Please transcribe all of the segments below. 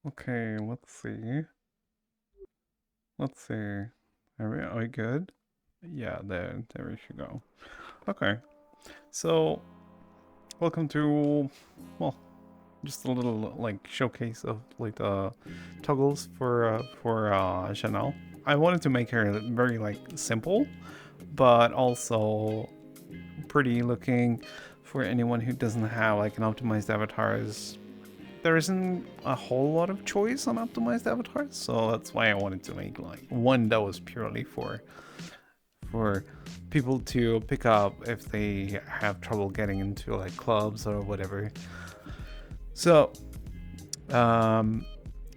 Okay, let's see. Let's see. Are we good? Yeah, there we should go. Okay, so welcome to, well, just a little like showcase of like the toggles for Chanel. I wanted to make her very like simple, but also pretty looking for anyone who doesn't have like an optimized avatars. There isn't a whole lot of choice on optimized avatars, so that's why I wanted to make like one that was purely for people to pick up if they have trouble getting into like clubs or whatever. So, um,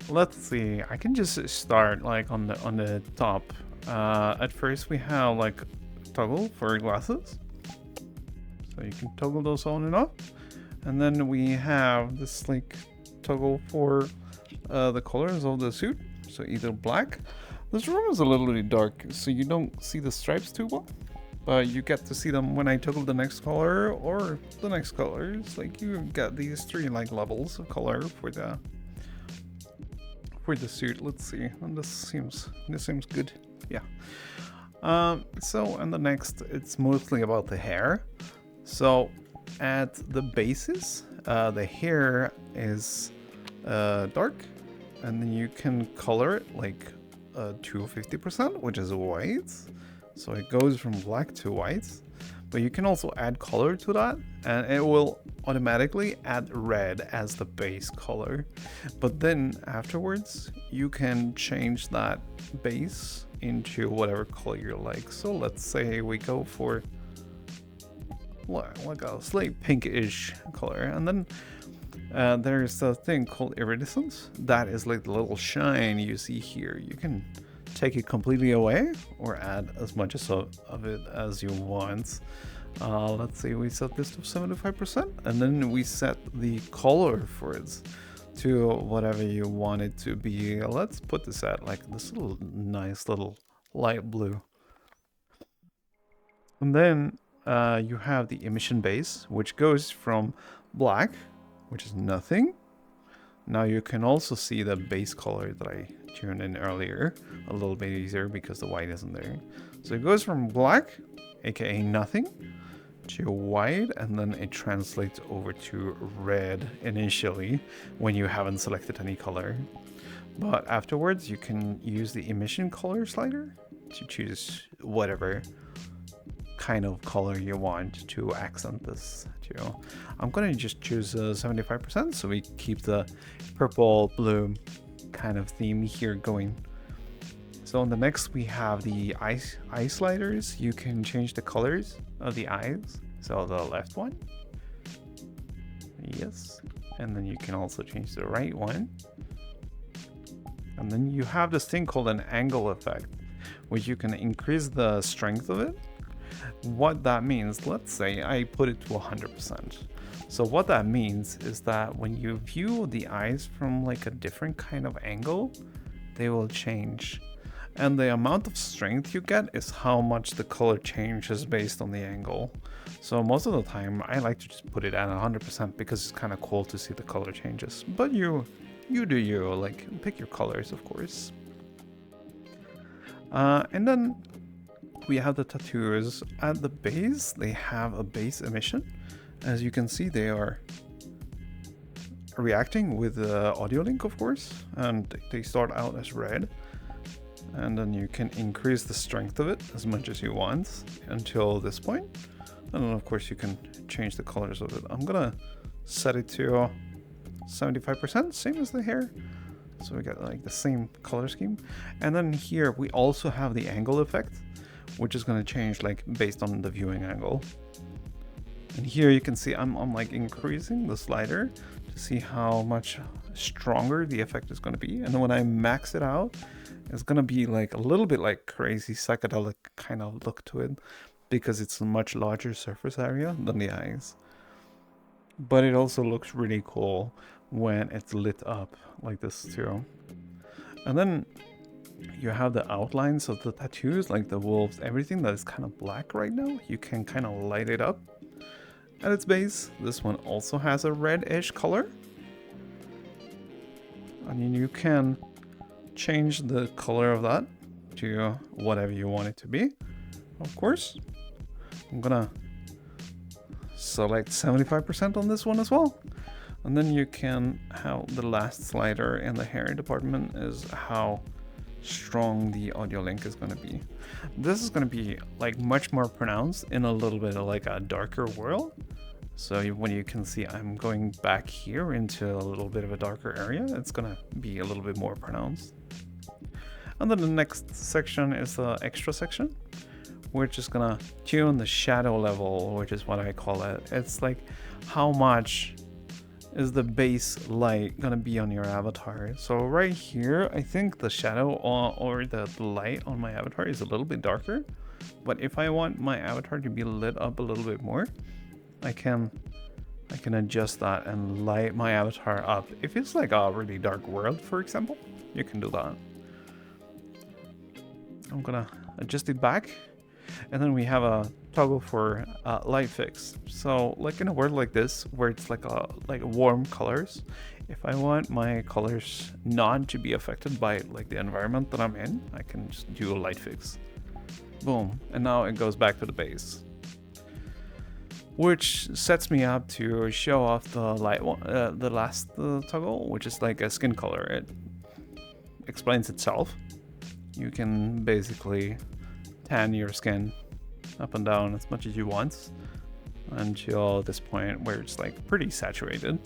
let's see. I can just start like on the top. At first, we have like toggle for glasses, so you can toggle those on and off, and then we have this like toggle for the colors of the suit. So either black. This room is a little bit dark, so you don't see the stripes too well. But you get to see them when I toggle the next color or the next colors. Like you get these three like levels of color for the suit. Let's see. And this seems good. Yeah. So and the next, it's mostly about the hair. So at the bases, the hair is dark, and then you can color it like to 50%, which is white. So it goes from black to white. But you can also add color to that, and it will automatically add red as the base color. But then afterwards, you can change that base into whatever color you like. So let's say we go for like a slight pinkish color, and then there's a thing called iridescence. That is like the little shine you see here. You can take it completely away or add as much of it as you want. Let's say we set this to 75%, and then we set the color for it to whatever you want it to be. Let's put this at like this little nice little light blue. And then you have the emission base, which goes from black, which is nothing. Now you can also see the base color that I tuned in earlier a little bit easier because the white isn't there. So it goes from black, aka nothing, to white, and then it translates over to red initially when you haven't selected any color. But afterwards, you can use the emission color slider to choose whatever kind of color you want to accent this to. I'm gonna just choose 75% so we keep the purple blue kind of theme here going. So on the next we have the eye sliders. You can change the colors of the eyes. So the left one, yes, and then you can also change the right one. And then you have this thing called an angle effect, which you can increase the strength of it. What that means, let's say I put it to 100%. So what that means is that when you view the eyes from like a different kind of angle, they will change. And the amount of strength you get is how much the color changes based on the angle. So most of the time I like to just put it at 100% because it's kind of cool to see the color changes. But you do you, like pick your colors, of course. And then we have the tattoos. At the base, they have a base emission. As you can see, they are reacting with the audio link, of course, and they start out as red. And then you can increase the strength of it as much as you want until this point. And then, of course, you can change the colors of it. I'm gonna set it to 75%, same as the hair. So we got like the same color scheme. And then here we also have the angle effect, which is going to change like based on the viewing angle. And here you can see I'm like increasing the slider to see how much stronger the effect is going to be. And then when I max it out, it's going to be like a little bit like crazy psychedelic kind of look to it because it's a much larger surface area than the eyes. But it also looks really cool when it's lit up like this too. And then you have the outlines of the tattoos, like the wolves, everything that is kind of black right now. You can kind of light it up. At its base, this one also has a reddish color. And you can change the color of that to whatever you want it to be. Of course, I'm gonna select 75% on this one as well. And then you can have the last slider in the hair department is how strong the audio link is going to be. This is going to be like much more pronounced in a little bit of like a darker world. So when you can see I'm going back here into a little bit of a darker area, it's going to be a little bit more pronounced. And then the next section is the extra section, which is going to tune the shadow level, which is what I call it. It's like how much is the base light gonna be on your avatar. So right here, I think the shadow or the light on my avatar is a little bit darker, but if I want my avatar to be lit up a little bit more, I can adjust that and light my avatar up. If it's like a really dark world, for example, you can do that. I'm gonna adjust it back, and then we have a toggle for light fix. So like in a world like this where it's like warm colors, if I want my colors not to be affected by like the environment that I'm in, I can just do a light fix. Boom, and now it goes back to the base, which sets me up to show off the light one, the last toggle, which is like a skin color. It explains itself. You can basically tan your skin up and down as much as you want until this point where it's like pretty saturated.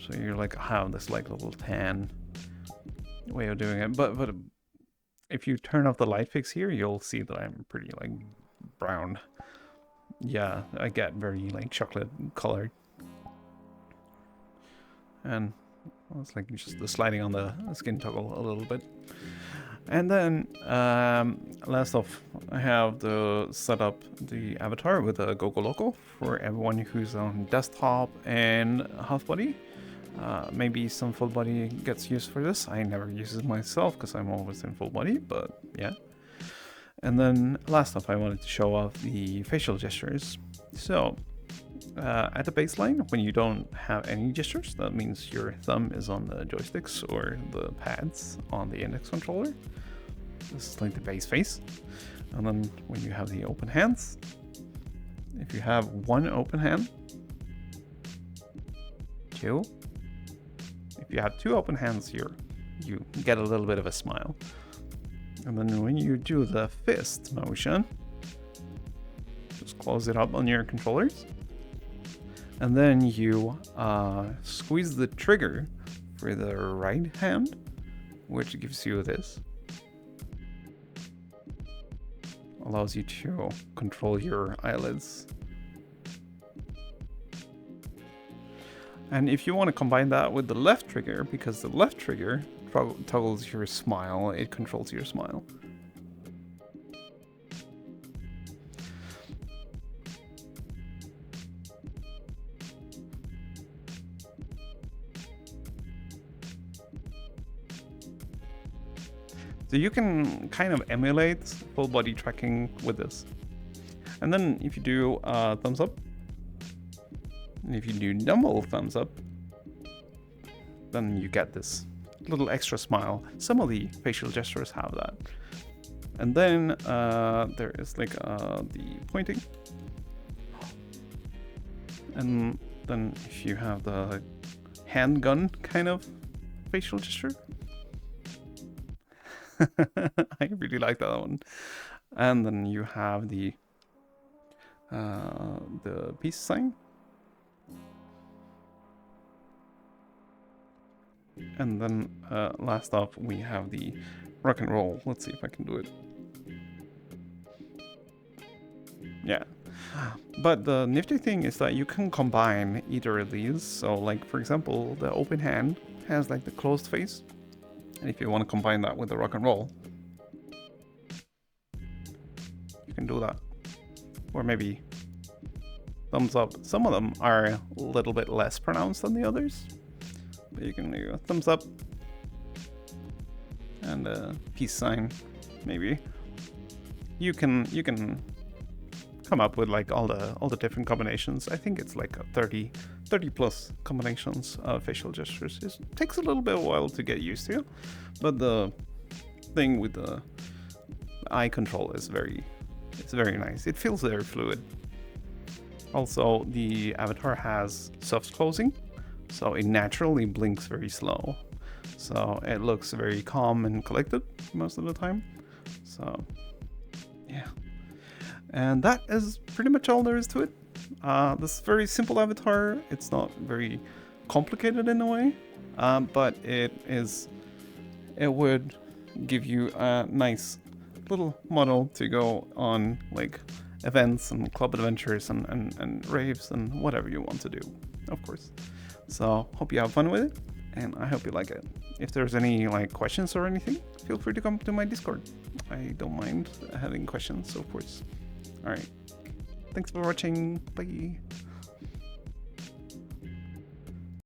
So you're like have this like little tan way of doing it. But if you turn off the light fix here, you'll see that I'm pretty like brown. Yeah, I get very like chocolate colored. And well, it's like just the sliding on the skin toggle a little bit. And then last off, I have set up the avatar with a Gogo Loco for everyone who's on desktop and half body. Maybe some full body gets used for this. I never use it myself because I'm always in full body, but yeah. And then last off, I wanted to show off the facial gestures. So at the baseline, when you don't have any gestures, that means your thumb is on the joysticks or the pads on the index controller. This is like the base face. And then when you have the open hands, if you have one open hand, two. If you have two open hands here, you get a little bit of a smile. And then when you do the fist motion, just close it up on your controllers. And then you squeeze the trigger for the right hand, which gives you this. Allows you to control your eyelids. And if you want to combine that with the left trigger, because the left trigger toggles your smile, it controls your smile. So you can kind of emulate full body tracking with this. And then if you do thumbs up, and if you do double thumbs up, then you get this little extra smile. Some of the facial gestures have that. And then there is like the pointing. And then if you have the handgun kind of facial gesture, I really like that one. And then you have the peace sign. And then last off, we have the rock and roll. Let's see if I can do it. Yeah. But the nifty thing is that you can combine either of these. So like, for example, the open hand has like the closed face. And if you want to combine that with the rock and roll, you can do that. Or maybe thumbs up. Some of them are a little bit less pronounced than the others. But you can do a thumbs up and a peace sign, maybe. You can come up with like all the different combinations. I think it's like 30 30 plus combinations of facial gestures. It takes a little bit of a while to get used to, but the thing with the eye control is very nice. It feels very fluid. Also, the avatar has soft closing, so it naturally blinks very slow. So it looks very calm and collected most of the time. So yeah. And that is pretty much all there is to it. This very simple avatar. It's not very complicated in a way, but it would give you a nice little model to go on like events and club adventures and raves and whatever you want to do, of course. So hope you have fun with it, and I hope you like it. If there's any like questions or anything, feel free to come to my Discord. I don't mind having questions, of course. All right. Thanks for watching. Bye.